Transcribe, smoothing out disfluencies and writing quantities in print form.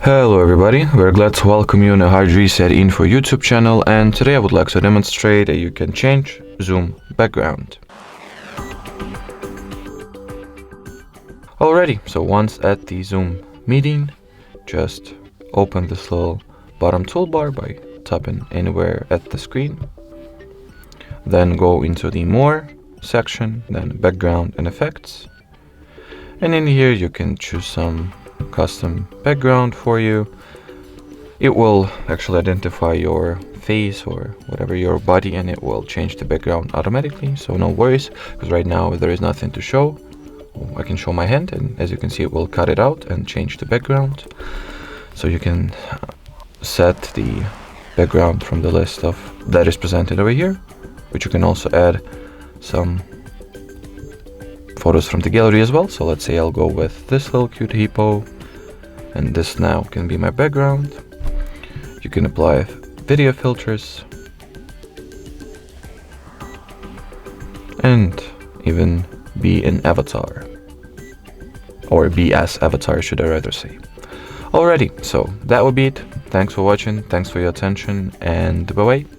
Hello everybody, we're glad to welcome you on the HardReset.Info YouTube channel, and today I would like to demonstrate that you can change zoom background. Alrighty, so once at the zoom meeting, just open this little bottom toolbar by tapping anywhere at the screen. Then go into the more section, then background and effects. And in here you can choose some custom background for you. It will actually identify your face or whatever your body, and it will change the background automatically, so no worries, because right now there is nothing to show. I can show my hand, and as you can see it will cut it out and change the background. So you can set the background from the list of that is presented over here, which you can also add some photos from the gallery as well. So let's say I'll go with this little cute hippo, and this now can be my background. You can apply video filters and even be an avatar, or be as avatar should I rather say. Alrighty, so that would be it. Thanks for watching, thanks for your attention, and bye bye.